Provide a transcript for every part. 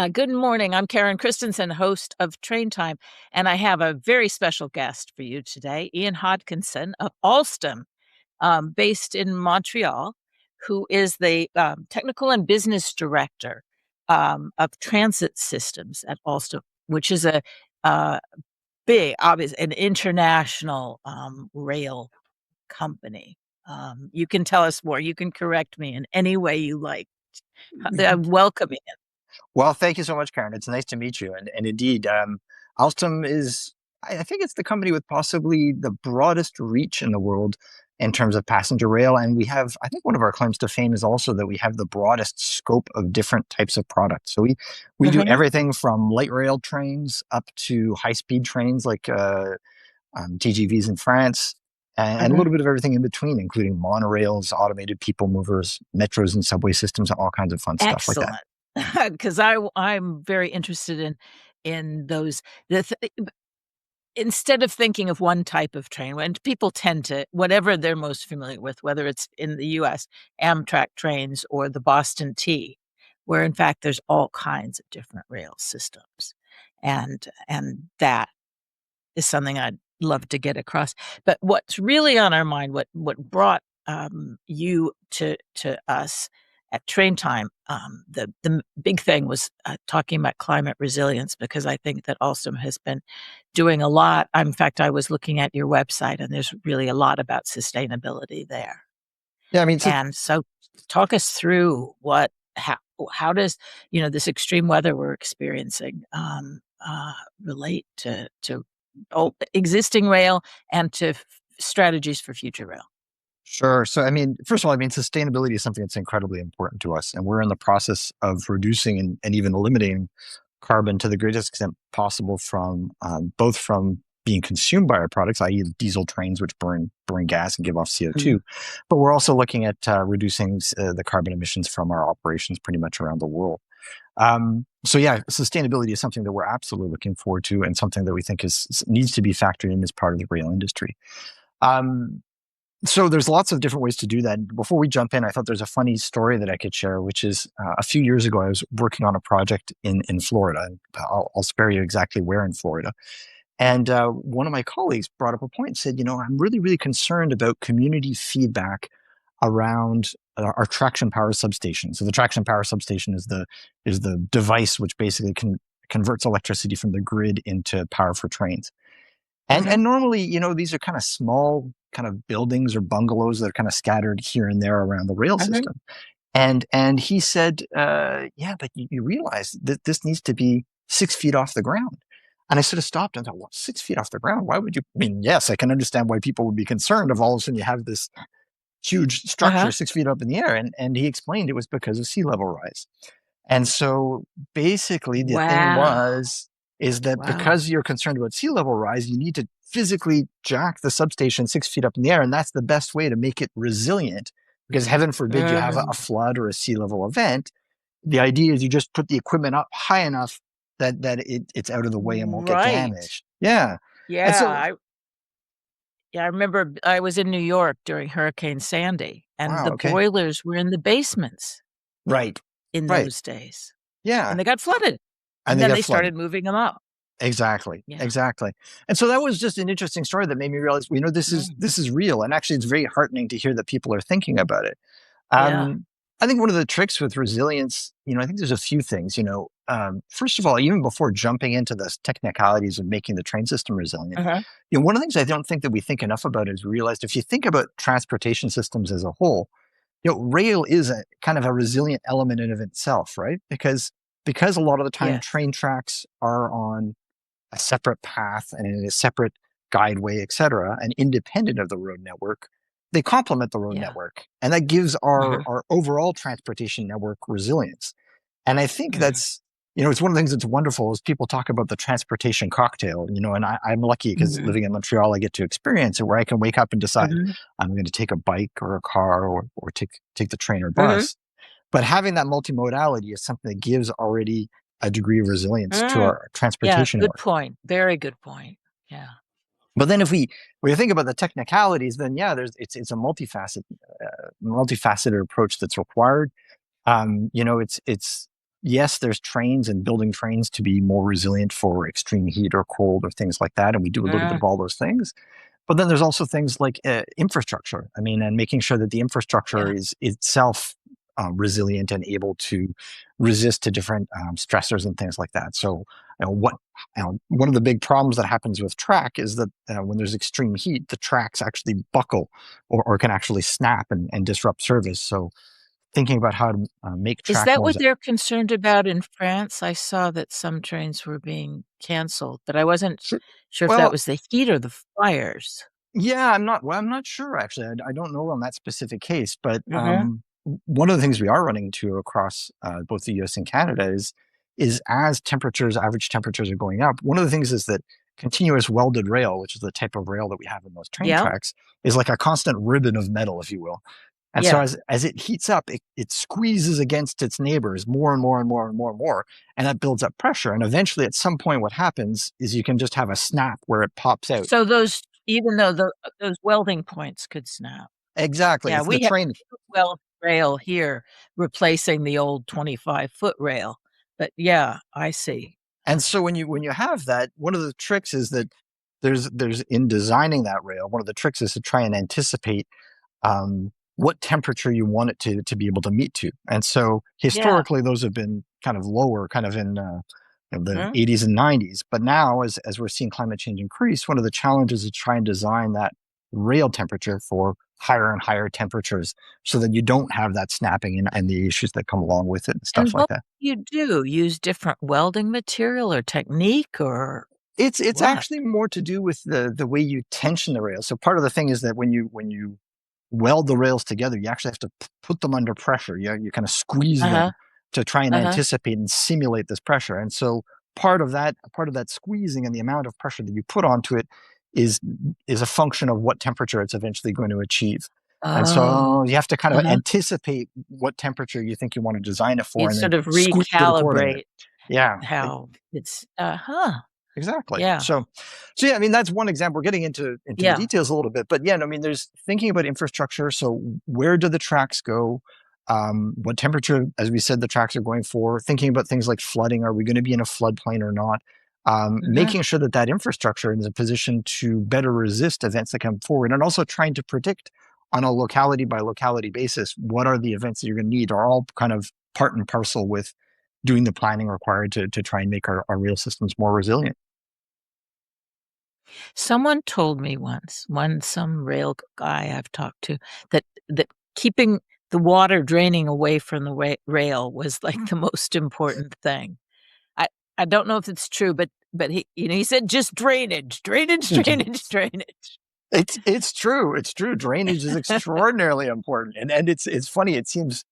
Good morning. I'm Karen Christensen, host of Train Time, and I have a very special guest for you today, Ian Hodkinson of Alstom, based in Montreal, who is the technical and business director of transit systems at Alstom, which is a uh, big, obvious, an international rail company. You can tell us more. You can correct me in any way you like. I'm welcoming it. Well, thank you so much, Karen. It's nice to meet you. And indeed, Alstom is, I think it's the company with possibly the broadest reach in the world in terms of passenger rail. And we have, I think one of our claims to fame is also that we have the broadest scope of different types of products. So we do Mhm. everything from light rail trains up to high speed trains like TGVs in France. And a Mhm. little bit of everything in between, including monorails, automated people movers, metros and subway systems, all kinds of fun stuff like that. Excellent. 'Cause I'm very interested in those the th instead of thinking of one type of train, when people tend to whatever they're most familiar with, whether it's in the US, Amtrak trains or the Boston T, where in fact there's all kinds of different rail systems, and that is something I'd love to get across. But what's really on our mind, what brought you to us at Train Time, the big thing was talking about climate resilience because I think that Alstom has been doing a lot. In fact, I was looking at your website, and there's really a lot about sustainability there. Yeah, I mean, And so, talk us through how does this extreme weather we're experiencing relate to existing rail and to strategies for future rail? sure. So, I mean, first of all, I mean, sustainability is something that's incredibly important to us. And we're in the process of reducing and even eliminating carbon to the greatest extent possible from both from being consumed by our products, i.e., diesel trains, which burn gas and give off Mhm. CO2. But we're also looking at reducing the carbon emissions from our operations pretty much around the world. So yeah, sustainability is something that we're absolutely looking forward to, and something that we think needs to be factored in as part of the rail industry. Um, so there's lots of different ways to do that. Before we jump in, I thought there's a funny story that I could share, which is a few years ago, I was working on a project in Florida. I'll spare you exactly where in Florida. And one of my colleagues brought up a point and said, I'm really, really concerned about community feedback around our traction power substation. So the traction power substation is the device which basically converts electricity from the grid into power for trains. And Mhm. normally, these are kind of small kind of buildings or bungalows that are kind of scattered here and there around the rail Mhm. system. And he said, yeah, but you realize that this needs to be 6 feet off the ground. And I sort of stopped and thought, well, 6 feet off the ground? Why would you? I mean, yes, I can understand why people would be concerned if all of a sudden you have this huge Uh-huh. structure 6 feet up in the air. And he explained it was because of sea level rise. And so basically the thing Wow. is that Wow. because you're concerned about sea level rise, you need to physically jack the substation 6 feet up in the air. And that's the best way to make it resilient. Because heaven forbid you have a Mhm. flood or a sea level event. The idea is you just put the equipment up high enough that it's out of the way and won't get Right. damaged. Yeah. And Yeah, so, I remember I was in New York during Hurricane Sandy, and wow, the okay. boilers were in the basements Right. in Right. those days, and Yeah. they got flooded, And and they then got they flooded. started moving them up. Exactly. Yeah. Exactly. And so that was just an interesting story that made me realize, this is Mm. this is real. And actually it's very heartening to hear that people are thinking about it. Yeah. Um, I think one of the tricks with resilience, I think there's a few things, first of all, even before jumping into the technicalities of making the train system resilient, Uh-huh. one of the things I don't think that we think enough about is we realized if you think about transportation systems as a whole, rail is a kind of a resilient element in of itself, right? Because a lot of the time Yes. train tracks are on a separate path and in a separate guideway, et cetera, and independent of the road network, they complement the road Yeah. network. And that gives our, Uh-huh. our overall transportation network resilience. And I think Mhm. it's one of the things that's wonderful is people talk about the transportation cocktail, and I'm lucky because Mhm. living in Montreal, I get to experience it where I can wake up and decide Mhm. I'm going to take a bike or a car or take the train or Mhm. bus. But having that multimodality is something that gives already a degree of resilience to Mm. our Yeah, transportation good network. point. Very good point. Yeah. But then if we think about the technicalities, then yeah, it's a multifaceted approach that's required. It's yes, there's trains and building trains to be more resilient for extreme heat or cold or things like that. And we do a little bit Mm, of all those things. But then there's also things like infrastructure. I mean, and making sure that the infrastructure yeah. is itself resilient and able to resist to different stressors and things like that. So, one of the big problems that happens with track is that when there's extreme heat, the tracks actually buckle or can actually snap and disrupt service. So, thinking about how to make Is track that more. what they're concerned about in France? I saw that some trains were being canceled, but I wasn't sure if that Well, was the heat or the fires. yeah, I'm not. Well, I'm not sure actually. I don't know on that specific case, but Mhm. one of the things we are running into across both the U.S. and Canada is as temperatures, average temperatures are going up. One of the things is that continuous welded rail, which is the type of rail that we have in those train Yeah, tracks, is like a constant ribbon of metal, if you will. And so yeah. as it heats up, it squeezes against its neighbors more and more and more and more and more, and that builds up pressure. And eventually, at some point, what happens is you can just have a snap where it pops out. So those even though those welding points could snap. Exactly. Yeah, It's the we have train. a weld rail here replacing the old 25-foot rail. But yeah, I see. And so when you have that, one of the tricks is that there's in designing that rail, one of the tricks is to try and anticipate what temperature you want it to be able to meet to. And so Yeah. historically, those have been kind of lower, kind of in the Mhm. 80s and 90s. But now, as we're seeing climate change increase, one of the challenges is try and design that rail temperature for higher and higher temperatures, so that you don't have that snapping and the issues that come along with it and stuff And like what that. do you do? Use different welding material or technique or It's what? actually more to do with the way you tension the rails. So part of the thing is that when you weld the rails together, you actually have to put them under pressure. You kind of squeeze Uh-huh, them to try and uh-huh. anticipate and simulate this pressure. And so part of that squeezing and the amount of pressure that you put onto it is is a function of what temperature it's eventually going to achieve. And so Oh, you have to kind of uh-huh. anticipate what temperature you think you want to design it for You'd and then sort of squeeze it accordingly. recalibrate Yeah. how it's uh-huh. Exactly. Yeah, So yeah, I mean that's one example. We're getting into the yeah, details a little bit, but yeah, no, I mean there's thinking about infrastructure. So where do the tracks go? What temperature, as we said, the tracks are going for? Thinking about things like flooding. Are we going to be in a floodplain or not? mhm. Making sure that that infrastructure is in a position to better resist events that come forward, and also trying to predict on a locality by locality basis what are the events that you're going to need. Are all kind of part and parcel with doing the planning required to try and make our rail systems more resilient. Someone told me once, some rail guy I've talked to, that keeping the water draining away from the rail was, like, the most important thing. I I don't know if it's true, but he said, "Just drainage, drainage, drainage, drainage." It's true. It's true. Drainage is extraordinarily important, and it's funny. It seems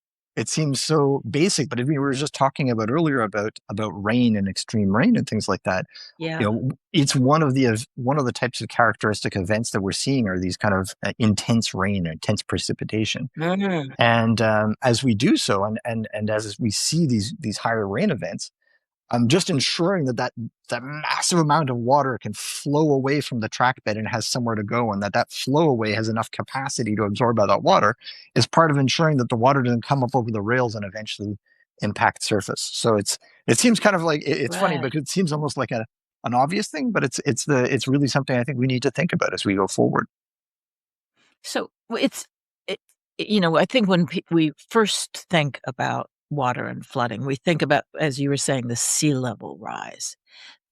so basic, but we were just talking about earlier about rain and extreme rain and things like that. Yeah. It's one of the types of characteristic events that we're seeing are these kind of intense rain or intense precipitation. Mhm. And as we do so, and as we see these higher rain events, just ensuring that massive amount of water can flow away from the track bed and has somewhere to go, and that flow away has enough capacity to absorb all that water is part of ensuring that the water doesn't come up over the rails and eventually impact surface. So it seems kind of like it's funny Right. because it seems almost like an obvious thing, but it's really something I think we need to think about as we go forward. So, it I think when we first think about water and flooding, we think about, as you were saying, the sea level rise.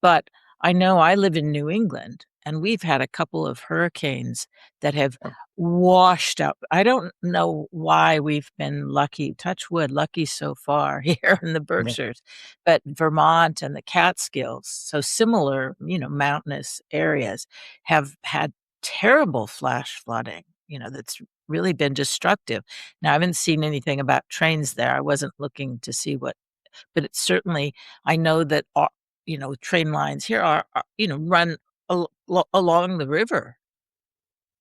But I know I live in New England, and we've had a couple of hurricanes that have washed out. I don't know why we've been lucky, touch wood, lucky so far here in the Yeah, Berkshires, but Vermont and the Catskills, so similar, mountainous areas, have had terrible flash flooding, that's really been destructive. Now, I haven't seen anything about trains there. I wasn't looking to see what, but it's certainly, I know that, train lines here run along the river.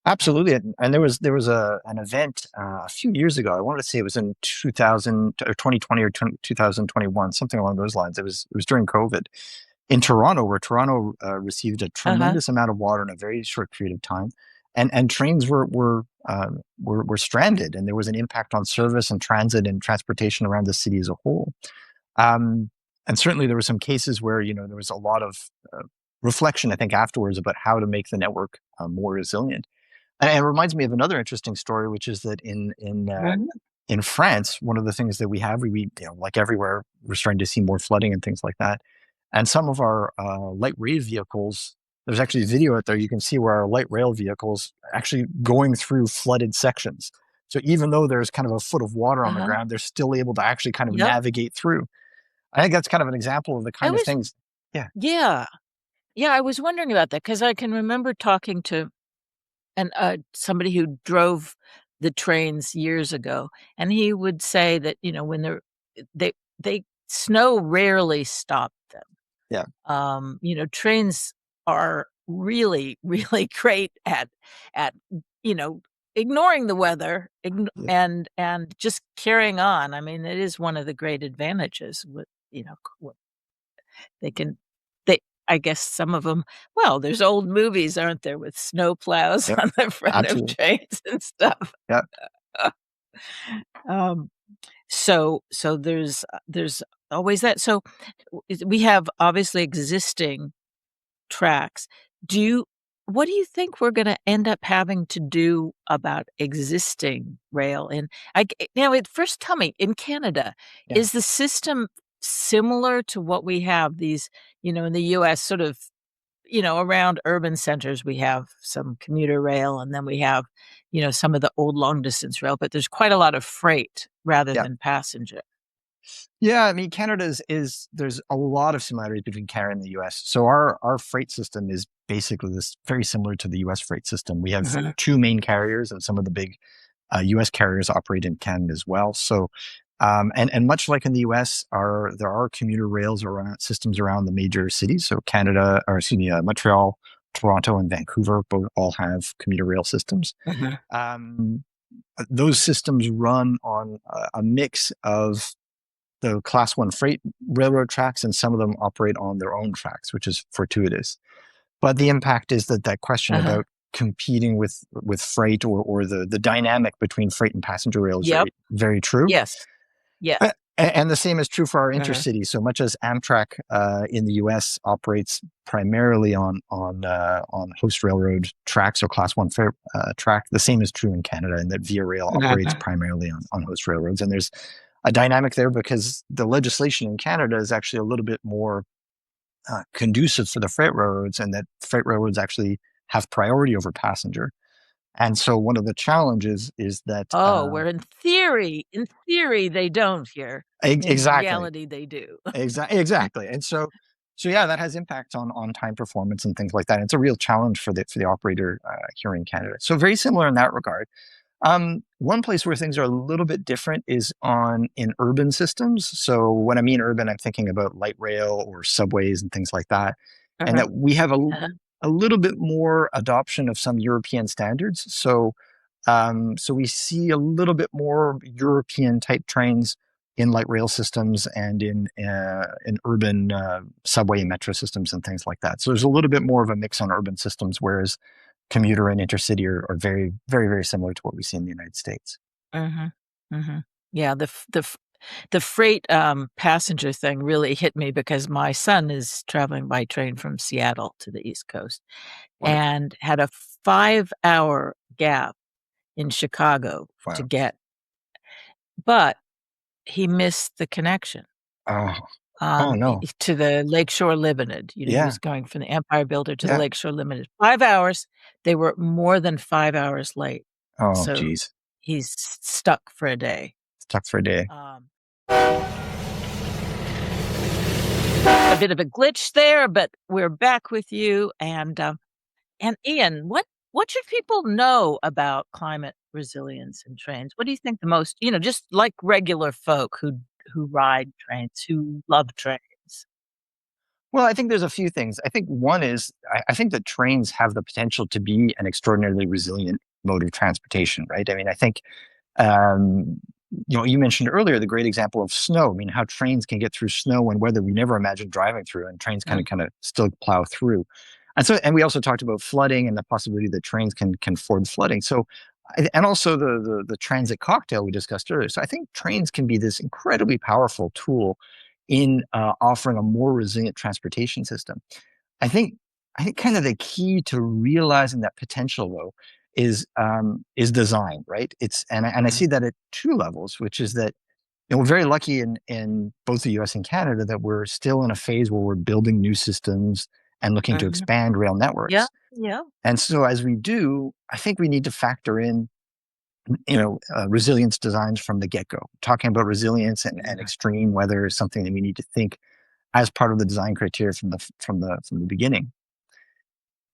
Um, absolutely. And there was an event a few years ago. I wanted to say it was in 2000 or 2020 or 2021, something along those lines. It was during COVID in Toronto, where Toronto received a uh-huh. tremendous amount of water in a very short period of time, and trains were stranded, and there was an impact on service and transit and transportation around the city as a whole. Um, and certainly there were some cases where, there was a lot of reflection, I think, afterwards about how to make the network more resilient. And it reminds me of another interesting story, which is that Mhm. in France, one of the things that we have, like everywhere, we're starting to see more flooding and things like that. And some of our light rail vehicles, there's actually a video out there you can see where our light rail vehicles are actually going through flooded sections. So even though there's kind of a foot of water on the Uh-huh. ground, they're still able to actually kind of Yep. navigate through. I think that's kind of an example of the I kind of was things. Yeah, Yeah. Yeah, I was wondering about that because I can remember talking to somebody who drove the trains years ago, and he would say that, when they snow rarely stopped them. yeah, Trains are really, really great at, you know, ignoring the weather, yeah, and just carrying on. I mean, it is one of the great advantages with, what they can they I guess some of them. Well, there's old movies, aren't there, with snow plows yeah, on the front of absolutely. trains and stuff. Yeah, Um, so there's always that. So, we have obviously existing tracks. Do you What do you think we're gonna end up having to do about existing rail? And now, at first, tell me, in Canada, yeah. is the system similar to what we have these, in the US, sort of, around urban centers, we have some commuter rail, and then we have, some of the old long distance rail, but there's quite a lot of freight rather Yeah. than passenger. Yeah, I mean, Canada's there's a lot of similarities between Canada and the US. So our freight system is basically this very similar to the US freight system. We have Mhm, two main carriers, and some of the big US carriers operate in Canada as well. So and much like in the US, there are commuter rails around systems around the major cities. So Canada, or excuse me, Montreal, Toronto, and Vancouver both all have commuter rail systems. mhm. Um, those systems run on a mix of the class one freight railroad tracks, and some of them operate on their own tracks, which is fortuitous. But the impact is that question Uh-huh. about competing with freight, or the dynamic between freight and passenger rail is Yep. very, very true. Yes. Uh, Yes. and the same is true for our Uh-huh. intercity. So much as Amtrak in the U.S. operates primarily on host railroad tracks or Class One fair, track, the same is true in Canada, and that Via Rail operates Uh-huh. primarily on host railroads. And there's a dynamic there because the legislation in Canada is actually a little bit more conducive for the freight railroads, and that freight railroads actually have priority over passenger. And so one of the challenges is that Oh, where in theory, they don't here. In exactly. reality, they do. Exactly. And so yeah, that has impact on time performance and things like that. It's a real challenge for the operator here in Canada. So very similar in that regard. One place where things are a little bit different is on in urban systems. So when I mean urban, I'm thinking about light rail or subways and things like that, and Uh-huh, that we have uh-huh. a little bit more adoption of some European standards. So we see a little bit more European type trains in light rail systems and in urban subway and metro systems and things like that. So there's a little bit more of a mix on urban systems, whereas commuter and intercity are very, very, very similar to what we see in the United States. Mhm, mhm. Yeah, the freight, passenger thing really hit me because my son is traveling by train from Seattle to the East Coast What? and had a 5-hour gap in Chicago to Wow. get, but he missed the connection, Oh, oh no. to the Lakeshore Limited. He Yeah. was going from the Empire Builder to the Yeah. Lakeshore Limited. 5 hours. They were more than 5 hours late, Oh, so geez. he's stuck for a day. It's tough for a day. Um, a bit of a glitch there, but we're back with you, and Ian, what should people know about climate resilience in trains? What do you think the most, just like regular folk who ride trains, who love trains? Well, I think there's a few things. I think one is I think that trains have the potential to be an extraordinarily resilient mode of transportation, right? I mean, I think Um, you mentioned earlier the great example of snow. I mean, how trains can get through snow and weather we never imagined driving through, and trains Mm, kind of still plow through. And we also talked about flooding and the possibility that trains can ford flooding. And also the transit cocktail we discussed earlier. So I think trains can be this incredibly powerful tool in offering a more resilient transportation system. I think I think kind of the key to realizing that potential though is design, right? And I Mhm. see that at two levels, which is that we're very lucky in both the US and Canada that we're still in a phase where we're building new systems and looking to Mhm. expand rail Yeah, networks. yeah. And so as we do, I think we need to factor in, resilience designs from the get go. Talking about resilience and Mhm. extreme weather is something that we need to think as part of the design criteria from the beginning.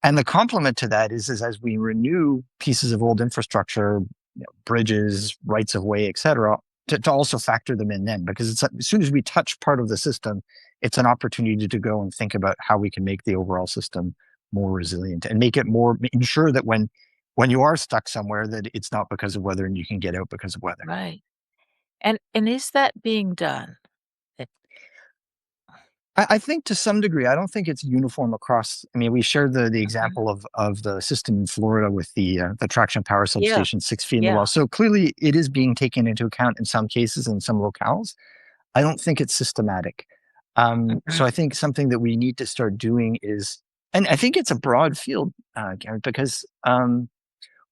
And the complement to that is as we renew pieces of old infrastructure, bridges, rights of way, et cetera, to also factor them in then, because it's, as soon as we touch part of the system, it's an opportunity to go and think about how we can make the overall system more resilient and make it more, ensure that when you are stuck somewhere, that it's not because of weather and you can get out because of weather. Right. And is that being done? Eh I think to some degree, I don't think it's uniform across. I mean, we shared the Mhm. example of the system in Florida with the traction power Yeah, substation 6 feet in the yeah. well. So clearly, it is being taken into account in some cases in some locales. I don't think it's systematic. So Mhm. I think something that we need to start doing is, and I think it's a broad field, Garrett, because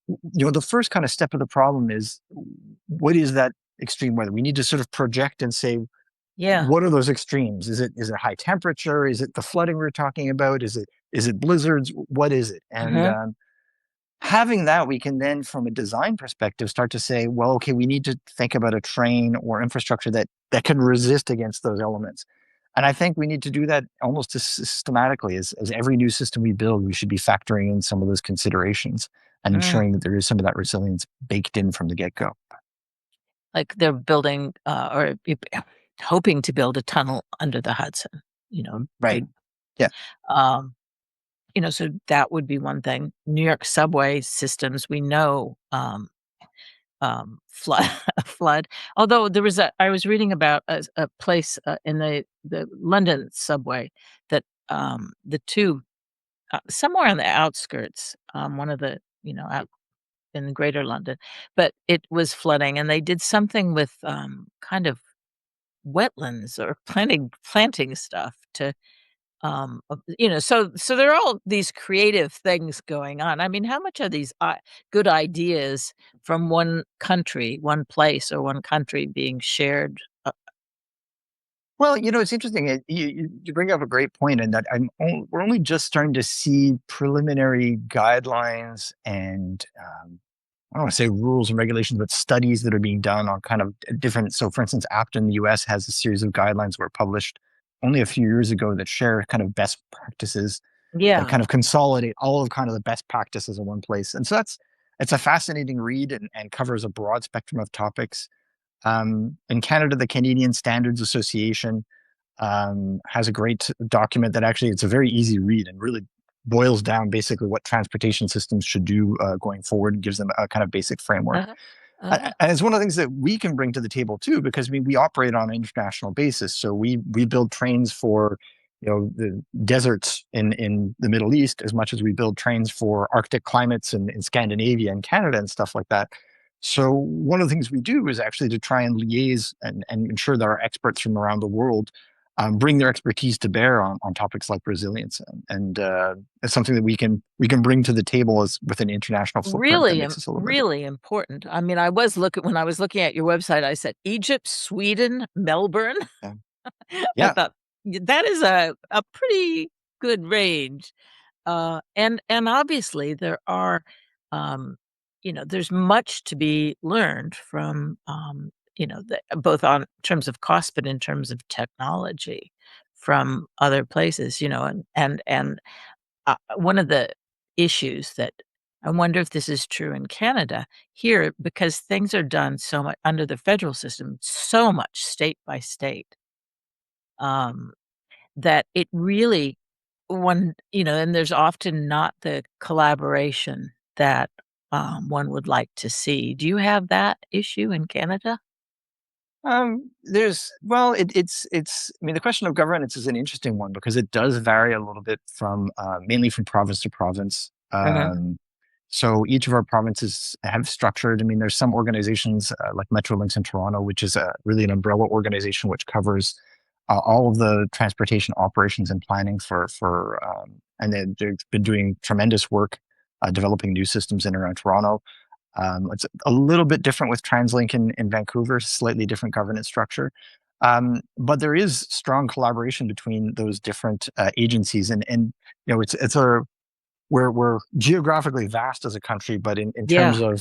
the first kind of step of the problem is what is that extreme weather? We need to sort of project and say, Yeah. what are those extremes? Is it high temperature? Is it the flooding we're talking about? Is it blizzards? What is it? And Mhm. having that, we can then, from a design perspective, start to say, well, okay, we need to think about a train or infrastructure that can resist against those elements. And I think we need to do that almost as systematically as every new system we build. We should be factoring in some of those considerations and Mm. ensuring that there is some of that resilience baked in from the get go. Like they're building, or hoping to build a tunnel under the Hudson, Right. big, Yeah. um, so that would be one thing. New York subway systems, we know, flood flood. Although I was reading about a place, in the London subway that, the tube, somewhere on the outskirts, one of the, out in Greater London, but it was flooding, and they did something with, kind of wetlands or planting stuff to, so there are all these creative things going on. I mean, how much are these, good ideas from one place or one country being shared? Well, it's interesting. You bring up a great point, in that we're only just starting to see preliminary guidelines and I don't want to say rules and regulations, but studies that are being done on kind of different. So, for instance, APTA in the US has a series of guidelines that were published only a few years ago that share kind of best practices that Yeah. kind of consolidate all of kind of the best practices in one place. And so it's a fascinating read and covers a broad spectrum of topics. In Canada, the Canadian Standards Association has a great document that actually it's a very easy read and really boils down basically what transportation systems should do going forward and gives them a kind of basic framework. Uh-huh. And Uh-huh. it's one of the things that we can bring to the table too, because we operate on an international basis. So we build trains for the deserts in the Middle East as much as we build trains for Arctic climates in Scandinavia and Canada and stuff like that. So one of the things we do is actually to try and liaise and ensure that our experts from around the world bring their expertise to bear on topics like resilience, and it's something that we can bring to the table as with an international footprint that makes us a little bit Really important. I mean, when I was looking at your website, I said Egypt, Sweden, Melbourne. yeah. I Yeah. thought, that is a pretty good range." And obviously there are, um, there's much to be learned from, both on terms of cost, but in terms of technology from other places, one of the issues that I wonder if this is true in Canada here, because things are done so much under the federal system, so much state by state, um, that it really and there's often not the collaboration that, one would like to see. Do you have that issue in Canada? There's well, it's. I mean, the question of governance is an interesting one because it does vary a little bit from mainly from province to province. Mhm. So each of our provinces have structured. I mean, there's some organizations like Metrolinx in Toronto, which is really an umbrella organization which covers all of the transportation operations and planning and they've been doing tremendous work developing new systems in and around Toronto. It's a little bit different with TransLink in Vancouver, slightly different governance structure. But there is strong collaboration between those different agencies, and it's a we're geographically vast as a country, but in terms Yeah.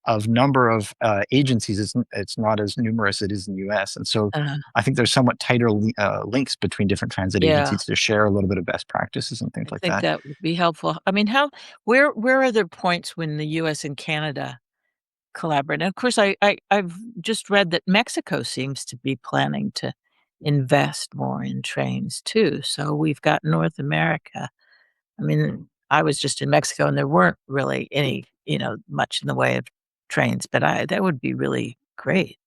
of number of agencies, it's not as numerous as it is in the U.S. And so Uh, I think there's somewhat tighter links between different transit yeah. agencies to share a little bit of best practices and things I like think that. that would be helpful. I mean, where are there points when the US and Canada collaborate? And of course, I've just read that Mexico seems to be planning to invest more in trains too. So we've got North America. I mean, I was just in Mexico and there weren't really any, much in the way of trains, but I that would be really great.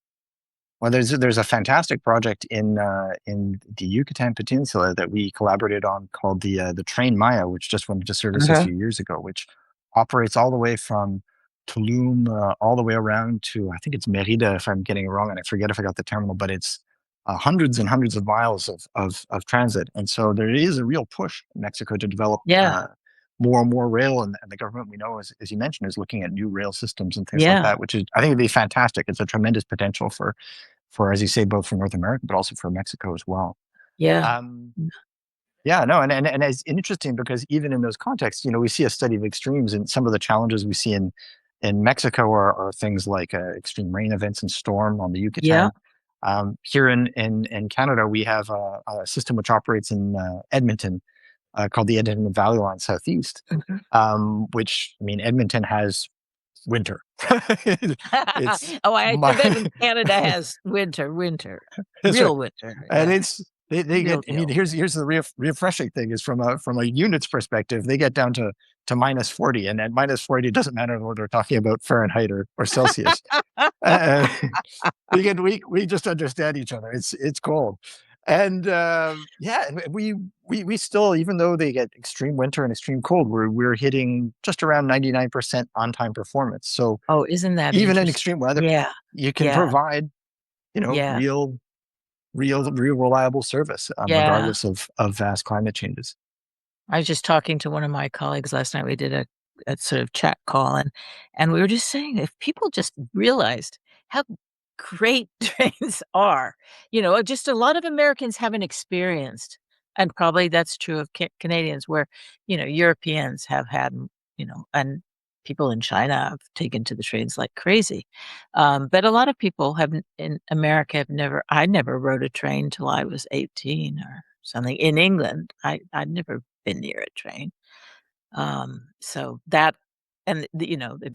Well, there's a fantastic project in the Yucatan Peninsula that we collaborated on called the Train Maya, which just went into service a Uh-huh. few years ago, which operates all the way from Tulum all the way around to I think it's Merida, if I'm getting it wrong, and I forget if I got the terminal, but it's hundreds and hundreds of miles of transit, and so there is a real push in Mexico to develop Yeah. more and more rail, and the government we know, as you mentioned, is looking at new rail systems and things like Yeah. that, which is I think it'd be fantastic. It's a tremendous potential for, as you say, both for North America, but also for Mexico as well. Yeah. Um, yeah, no, and it's interesting because even in those contexts, we see a study of extremes, and some of the challenges we see in Mexico are things like extreme rain events and storm on the Yeah. Yucatan. Here in Canada, we have a system which operates in Edmonton called the Edmonton Valley Line Southeast, Mhm. which I mean Edmonton has winter. It's Oh, I my bet in Canada has winter, that's right. real winter, And yeah, it's they real get. I mean, deal. here's the refreshing thing is from a units perspective, they get down to minus 40, and at minus 40, it doesn't matter whether we're talking about Fahrenheit or Celsius. Uh, we just understand each other. It's cold, and yeah, we still, even though they get extreme winter and extreme cold, we're hitting just around 99% on time performance. So Oh, isn't that even in interesting? extreme weather, Yeah, you can yeah, provide yeah, real reliable service, yeah. regardless of vast climate changes. I was just talking to one of my colleagues last night. We did a sort of chat call, and we were just saying if people just realized how great trains are, just a lot of Americans haven't experienced, and probably that's true of Canadians, where Europeans have had, and people in China have taken to the trains like crazy. But a lot of people have in America have never. I never rode a train till I was 18 or something. In England, I'd never been near a train. So that and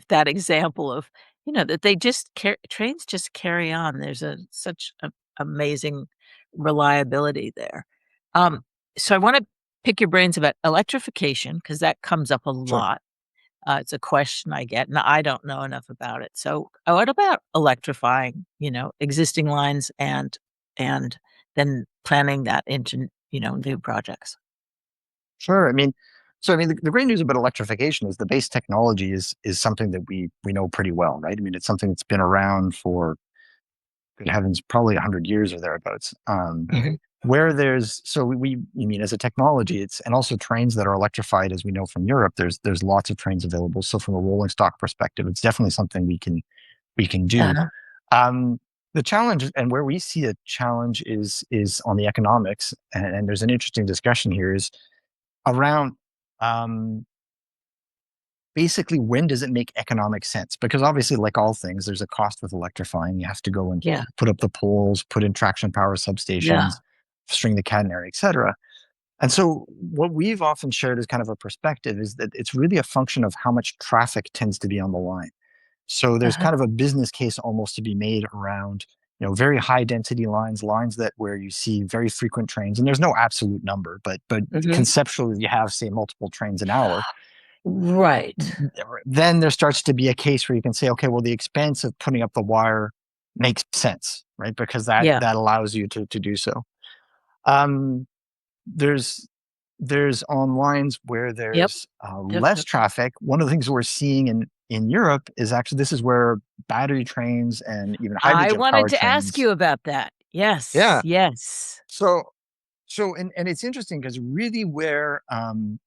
that example of, that they just trains just carry on. There's such amazing reliability there. Um, so I want to pick your brains about electrification because that comes up a Sure. lot. It's a question I get, and I don't know enough about it. So, what about electrifying, existing lines and then planning that into, new projects? Sure. I mean, the great news about electrification is the base technology is something that we know pretty well, right? I mean, it's something that's been around for good heavens, probably 100 years or thereabouts. Mhm. Where there's so I mean, as a technology, it's and also trains that are electrified, as we know from Europe. There's lots of trains available. So from a rolling stock perspective, it's definitely something we can do. Uh-huh. Um, the challenge and where we see a challenge is on the economics, and there's an interesting discussion here is around um, basically when does it make economic sense? Because obviously, like all things, there's a cost with electrifying. You have to go and Yeah, put up the poles, put in traction power yeah, substations, string the catenary, et cetera. And so, what we've often shared as kind of a perspective is that it's really a function of how much traffic tends to be on the line. So there's uh-huh, kind of a business case almost to be made around, very high density lines that where you see very frequent trains, and there's no absolute number, but mhm. conceptually you have say multiple trains an hour. Right. Then there starts to be a case where you can say, okay, well the expense of putting up the wire makes sense, right? Because that Yeah, that allows you to do so. Um, there's there's on lines where yep, there's less definitely. traffic. One of the things we're seeing in Europe is actually this is where battery trains and even I hydrogen wanted powered to ask trains. you about that. Yes, Yeah. yes. So and it's interesting because really where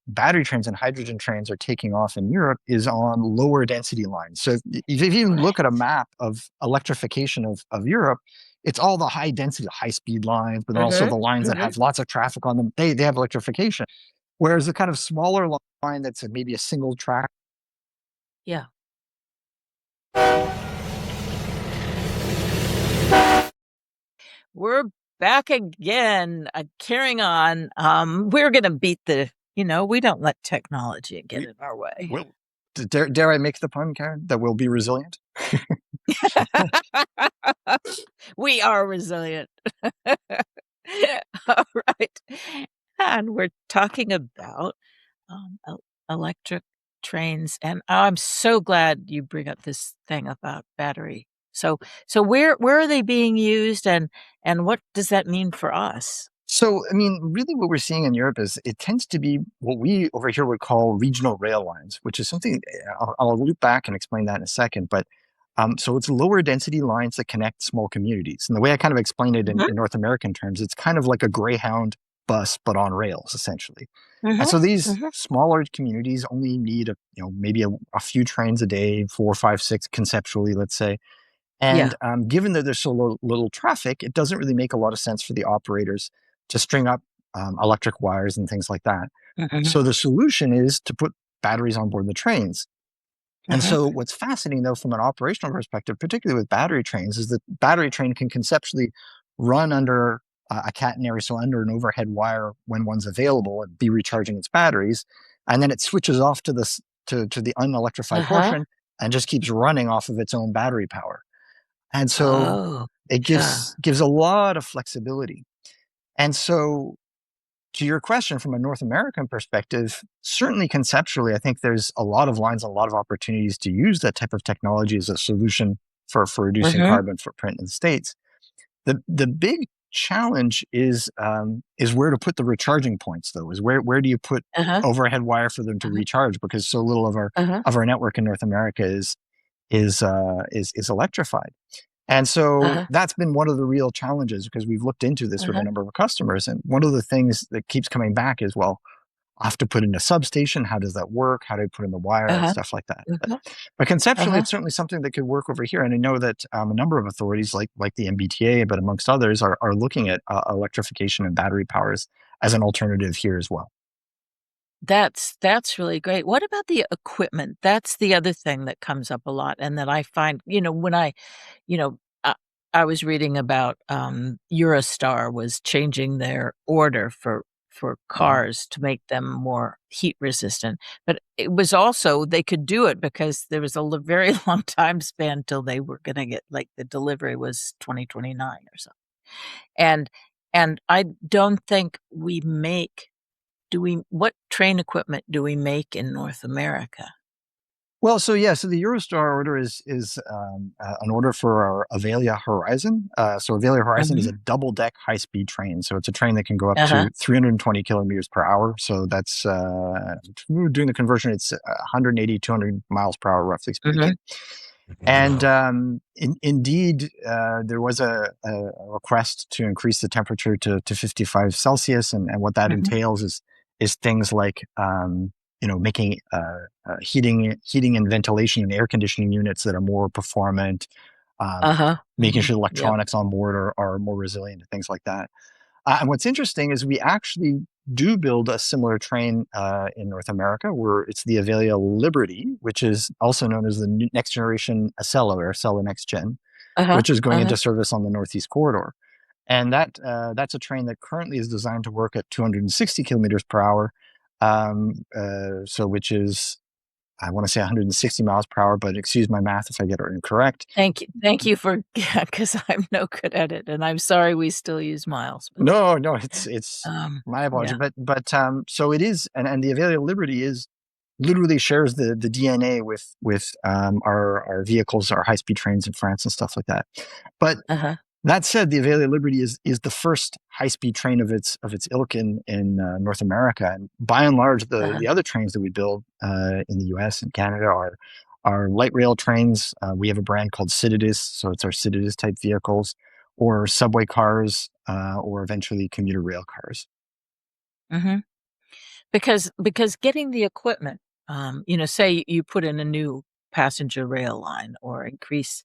battery trains and hydrogen trains are taking off in Europe is on lower density lines. So if you even look at a Right. map of electrification of Europe, it's all the high density, high speed lines, but also Mhm, the lines that mhm. have lots of traffic on them. They have electrification. Whereas the kind of smaller line that's maybe a single track. Yeah. We're back again, carrying on. We're gonna beat we don't let technology get We in our way. will. Dare I make the pun, Karen? That we'll be resilient. We are resilient. All right. And we're talking about, electric trains, and I'm so glad you bring up this thing about battery. So where are they being used, and what does that mean for us? So, I mean, really what we're seeing in Europe is it tends to be what we over here would call regional rail lines, which is something I'll loop back and explain that in a second. But so it's lower density lines that connect small communities. And the way I kind of explain it Mhm, in North American terms, it's kind of like a Greyhound bus, but on rails, essentially. And mhm, so these mhm. smaller communities only need maybe a few trains a day, four, five, six conceptually, let's say. And Yeah. given that there's so little traffic, it doesn't really make a lot of sense for the operators to string up electric wires and things like that. Mhm, So the solution is to put batteries on board the trains. And mhm. so what's fascinating though, from an operational perspective, particularly with battery trains, is that battery train can conceptually run under a catenary, so under an overhead wire when one's available and be recharging its batteries. And then it switches off to to the unelectrified Uh-huh. portion and just keeps running off of its own battery power. And so Oh, it yeah. gives a lot of flexibility. And so to your question from a North American perspective, certainly conceptually, I think there's a lot of lines, a lot of opportunities to use that type of technology as a solution for reducing Mhm. carbon footprint in the States. The big challenge is where to put the recharging points though, is where do you put Uh-huh, overhead wire for them to uh-huh, recharge because so little uh-huh, of our network in North America is electrified. And so uh-huh, that's been one of the real challenges because we've looked into this with a uh-huh, number of customers. And one of the things that keeps coming back is, well, I have to put in a substation. How does that work? How do I put in the wire? uh-huh, Stuff like that. uh-huh, But conceptually, uh-huh. it's certainly something that could work over here. And I know that a number of authorities, like the MBTA, but amongst others, are looking at electrification and battery powers as an alternative here as well. That's really great. What about the equipment? That's the other thing that comes up a lot and that I find, when you know, I I was reading about, Eurostar was changing their order for Mhm. cars to make them more heat resistant, but it was also they could do it because there was a very long time span till they were gonna get like, the delivery was 2029 or something, and I don't think we make do we what train equipment do we make in North America? Well, so yeah, so the Eurostar order is an order for our Avelia Horizon. So Avelia Horizon is a Mhm. double deck high speed train. So it's a train that can go up Uh-huh, to 320 kilometers per hour. So that's doing the conversion. It's 180, 200 miles per hour, roughly mhm. speaking. And indeed, there was a request to increase the temperature to 55 Celsius, and what that Mhm. entails is things like making heating and ventilation and air conditioning units that are more performant, um, Uh-huh. making Mhm. sure Yep. electronics on board are more resilient and things like that. And what's interesting is we actually do build a similar train in North America, where it's the Avelia Liberty, which is also known as the next generation Acela or Acela Next Gen, Uh-huh. which is going Uh-huh. into service on the Northeast Corridor. And that's a train that currently is designed to work at 260 kilometers per hour, so which is I want to say 160 miles per hour, but excuse my math if I get it incorrect. Thank you for yeah, 'cause I'm no good at it, and I'm sorry we still use miles, but, No, no, it's my apology, yeah. but so it is, and the Avelia Liberty is literally shares the DNA with our vehicles, our high speed trains in France and stuff like that. But Uh-huh. that said, the Avelia Liberty is the first high speed train of its ilk in North America, and by and large, Uh-huh. the other trains that we build in the U.S. and Canada are light rail trains. We have a brand called Citadis, so it's our Citadis type vehicles, or subway cars, or eventually commuter rail cars. Mhm. Because getting the equipment, say you put in a new passenger rail line or increase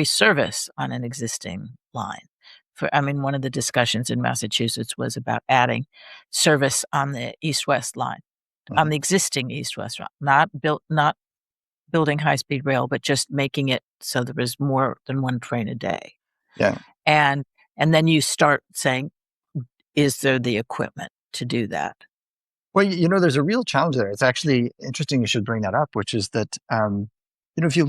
service on an existing line. One of the discussions in Massachusetts was about adding service on the east-west line, on Mhm. the existing east-west line, not building high-speed rail, but just making it so there was more than one train a day. Yeah. And and then you start saying, "Is there the equipment to do that?" Well, there's a real challenge there. It's actually interesting you should bring that up, which is that if you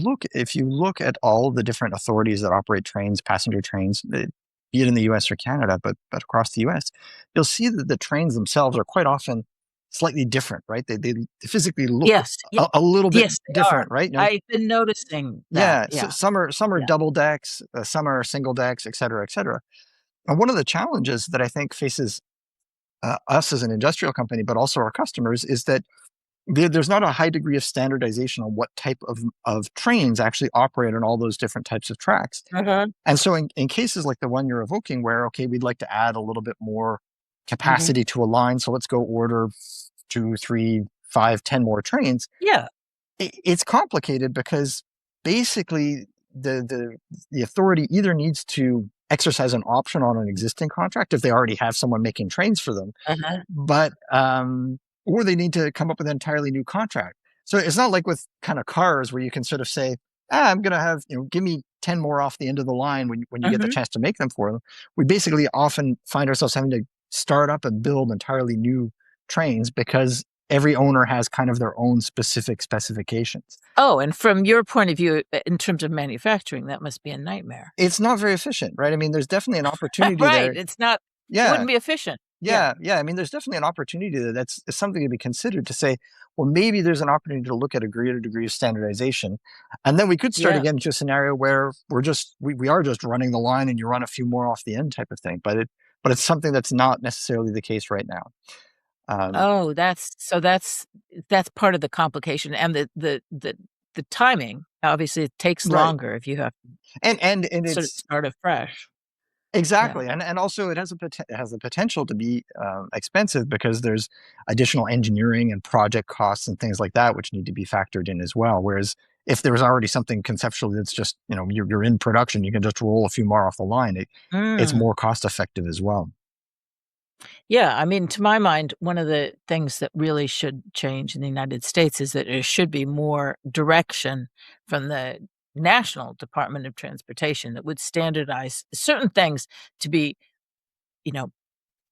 look at all the different authorities that operate trains, passenger trains, be it in the U.S. or Canada, but across the U.S., you'll see that the trains themselves are quite often slightly different, right? They physically look Yes, a little bit yes, they are. different, right? I've been noticing that, Yeah. So yeah, some are yeah. double decks, some are single decks, et cetera, et cetera. And one of the challenges that I think faces us as an industrial company, but also our customers, is that there's not a high degree of standardization on what type of trains actually operate on all those different types of tracks. Mhm, And so, in cases like the one you're evoking, where, okay, we'd like to add a little bit more mhm. capacity to a line, so let's go order two, three, five, 10 more trains. Yeah, It's complicated because basically the authority either needs to exercise an option on an existing contract if they already have someone making trains for them, uh-huh, but or they need to come up with an entirely new contract. So it's not like with kind of cars where you can sort of say, I'm going to have, give me 10 more off the end of the line when you get the mhm. chance to make them for them. We basically often find ourselves having to start up and build entirely new trains because every owner has kind of their own specific specifications. Oh, and from your point of view, in terms of manufacturing, that must be a nightmare. It's not very efficient, right? I mean, there's definitely an opportunity Right, there. it Yeah. wouldn't be efficient. Yeah, Yeah. I mean, there's definitely an opportunity there. That's something to be considered, to say, well, maybe there's an opportunity to look at a greater degree of standardization. And then we could start yeah. again to a scenario where we are just running the line and you run a few more off the end type of thing. But it's something that's not necessarily the case right now. Um, Oh, that's part of the complication and the timing. Obviously, it takes right. longer if you have to And sort of it's start afresh. Yeah. exactly, and also it has the potential to be expensive because there's additional engineering and project costs and things like that which need to be factored in as well. Whereas if there was already something conceptually that's just, you're in production, you can just roll a few more off the line. It's Mm. more cost effective as well. Yeah, to my mind, one of the things that really should change in the United States is that there should be more direction from the National Department of Transportation that would standardize certain things to be, you know,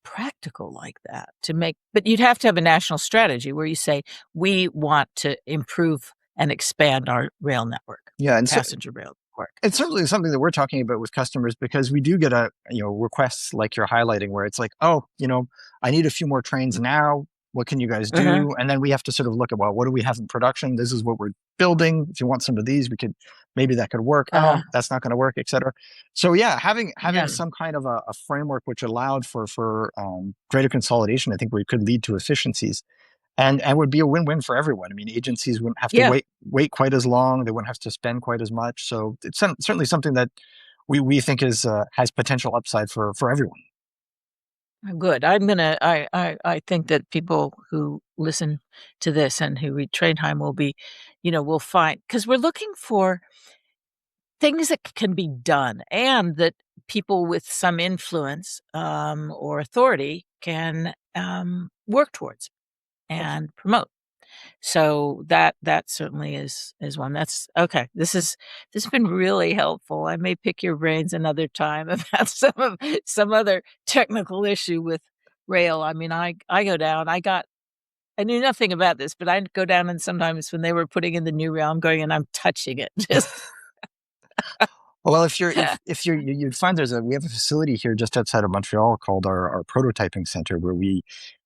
practical like that to make but you'd have to have a national strategy where you say, "We want to improve and expand our rail network, Yeah, and so passenger rail network." it's certainly something that we're talking about with customers because we do get requests like you're highlighting where it's like, oh, I need a few more trains now. What can you guys Mhm. do? And then we have to sort of look at, well, what do we have in production? This is what we're building. If you want some of these, we could, maybe that could work. Uh-huh. Oh, that's not going to work, et cetera. So yeah, having Yeah. some kind of a framework which allowed for greater consolidation, I think we could lead to efficiencies and would be a win-win for everyone. I mean, agencies wouldn't have to Yeah. wait quite as long. They wouldn't have to spend quite as much. So it's certainly something that we think is has potential upside for everyone. Good. I think that people who listen to this and who read Trainheim will be, will find because 'cause we're looking for things that can be done and that people with some influence, or authority can, work towards Abs- and promote. So that certainly is one. That's okay. This has been really helpful. I may pick your brains another time about some other technical issue with rail. I go down. I knew nothing about this, but I'd go down and sometimes when they were putting in the new rail, I'm going and I'm touching it. Just Well, you'd find we have a facility here just outside of Montreal called our prototyping center where we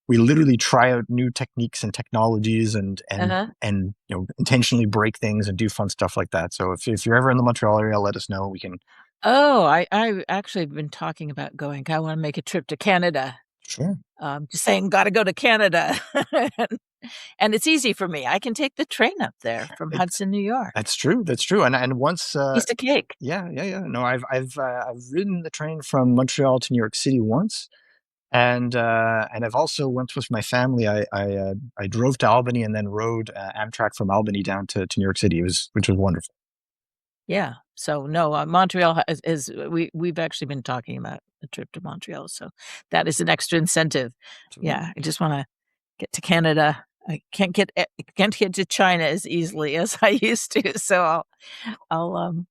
literally try out new techniques and technologies uh-huh. and intentionally break things and do fun stuff like that. So if you're ever in the Montreal area, let us know. We can. Oh, I actually have been talking about going. I wanna make a trip to Canada. Sure. Just saying, "Gotta go to Canada." And it's easy for me. I can take the train up there from It's Hudson, New York. That's true. That's true. And once, Piece of cake. yeah, yeah, yeah. No, I've ridden the train from Montreal to New York City once, and I've also once with my family. I drove to Albany and then rode Amtrak from Albany down to New York City. It was which was wonderful. Yeah. So, no, Montreal we've actually been talking about a trip to Montreal, so that is an extra incentive. Absolutely. Yeah, I just wanna get to Canada. I can't get to China as easily as I used to, so I'll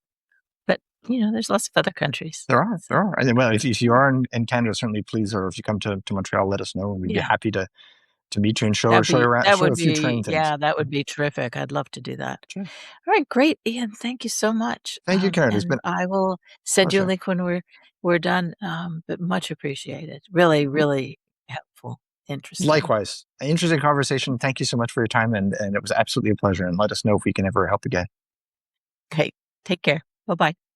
but, there's lots of other countries, There so, are. And well, if you are in Canada, certainly please, or if you come to Montreal, let us know, and we'd be yeah. happy to meet you and show you around, That show would a few train be things. yeah, that would be terrific. I'd love to do that. Sure. All right, great, Ian, thank you so much, Thank you, Karen. It's and been I will a send you a pleasure. link when we're done, but much appreciated. Really, really helpful, interesting. Likewise, an interesting conversation. Thank you so much for your time, and it was absolutely a pleasure. And let us know if we can ever help again. Okay, take care. Bye-bye.